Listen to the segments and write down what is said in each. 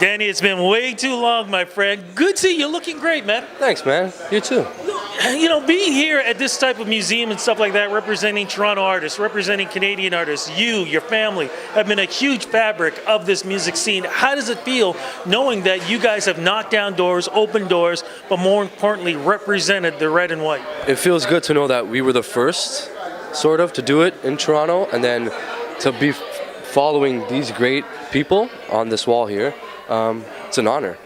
Danny, it's been way too long, my friend. Good to see you. Looking great, man. Thanks, man. You too. You know, being here at this type of museum and stuff like that, representing Toronto artists, representing Canadian artists, you, your family, have been a huge fabric of this music scene. How does it feel knowing that you guys have knocked down doors, opened doors, but more importantly, represented the red and white? It feels good to know that we were the first, sort of, to do it in Toronto, and then to be following these great people on this wall here. It's an honor.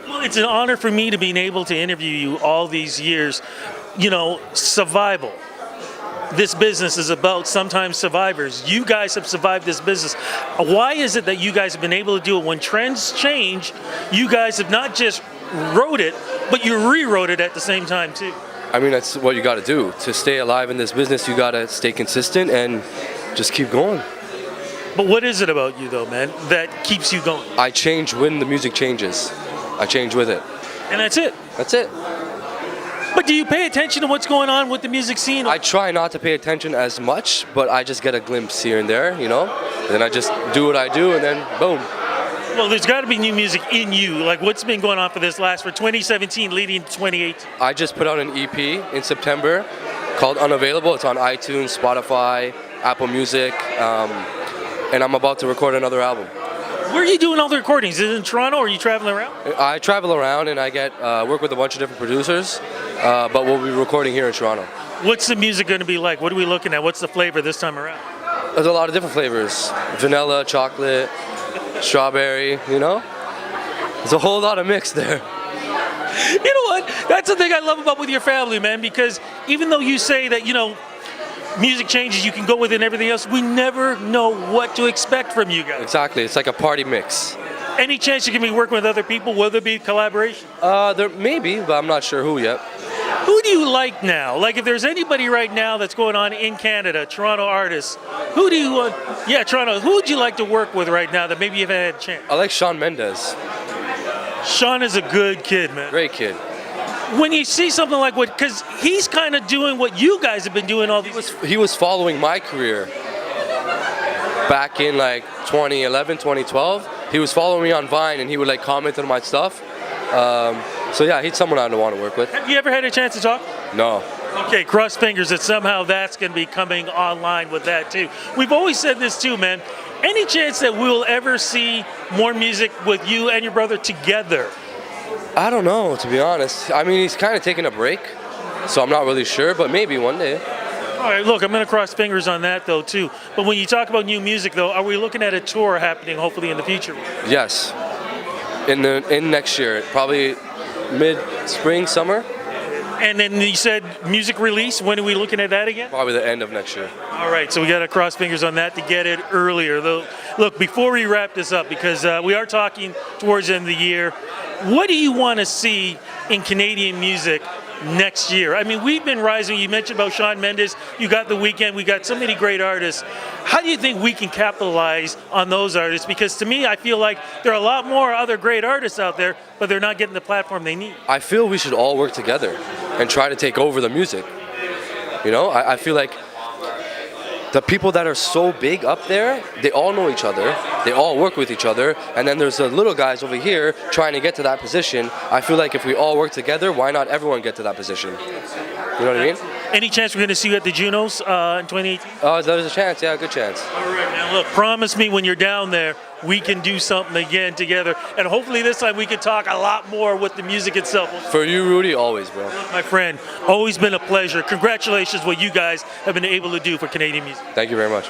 Well, it's an honor for me to be able to interview you all these years. You know, survival. This business is about sometimes survivors. You guys have survived this business. Why is it that you guys have been able to do it? When trends change, you guys have not just wrote it, but you rewrote it at the same time too. I mean, that's what you got to do. To stay alive in this business, you got to stay consistent and just keep going. But what is it about you, though, man, that keeps you going? I change when the music changes. I change with it. And that's it? That's it. But do you pay attention to what's going on with the music scene? I try not to pay attention as much, but I just get a glimpse here and there, you know? And then I just do what I do, and then boom. Well, there's got to be new music in you. Like, what's been going on for 2017 leading into 2018? I just put out an EP in September called Unavailable. It's on iTunes, Spotify, Apple Music, and I'm about to record another album. Where are you doing all the recordings? Is it in Toronto or are you traveling around? I travel around and I get work with a bunch of different producers, but we'll be recording here in Toronto. What's the music going to be like? What are we looking at? What's the flavor this time around? There's a lot of different flavors. Vanilla, chocolate, strawberry, you know? There's a whole lot of mix there. You know what? That's the thing I love about with your family, man, because even though you say that, you know, music changes, you can go with it and everything else, we never know what to expect from you guys. Exactly. It's like a party mix. Any chance you can be working with other people? Will there be collaboration? There may be, but I'm not sure who yet. Who do you like now? Like, if there's anybody right now that's going on in Canada, Toronto artists, who do you want? Yeah, Toronto. Who would you like to work with right now that maybe you've had a chance? I like Shawn Mendes. Shawn is a good kid, man. Great kid. When you see something like what, because he's kind of doing what you guys have been doing all these years. He was following my career back in like 2011, 2012. He was following me on Vine and he would like comment on my stuff. So yeah, he's someone I'd want to work with. Have you ever had a chance to talk? No. Okay, cross fingers that somehow that's going to be coming online with that too. We've always said this too, man. Any chance that we'll ever see more music with you and your brother together? I don't know, to be honest. I mean, he's kind of taking a break, so I'm not really sure, but maybe one day. All right, look, I'm going to cross fingers on that, though, too. But when you talk about new music, though, are we looking at a tour happening, hopefully, in the future? Yes. In next year, probably mid-spring, summer. And then you said music release. When are we looking at that again? Probably the end of next year. All right, so we got to cross fingers on that to get it earlier. Though, look, before we wrap this up, because we are talking towards the end of the year, what do you want to see in Canadian music next year? I mean, we've been rising. You mentioned about Shawn Mendes. You got The Weeknd. We got so many great artists. How do you think we can capitalize on those artists? Because to me, I feel like there are a lot more other great artists out there, but they're not getting the platform they need. I feel we should all work together and try to take over the music. You know, I feel like the people that are so big up there, they all know each other, they all work with each other, and then there's the little guys over here trying to get to that position. I feel like if we all work together, why not everyone get to that position? You know what I mean? Any chance we're going to see you at the Junos in 2018? There's a chance, yeah, a good chance. All right, now look, promise me when you're down there, we can do something again together, and hopefully this time we can talk a lot more with the music itself. For you, Rudy, always, bro. Look, my friend, always been a pleasure. Congratulations what you guys have been able to do for Canadian music. Thank you very much.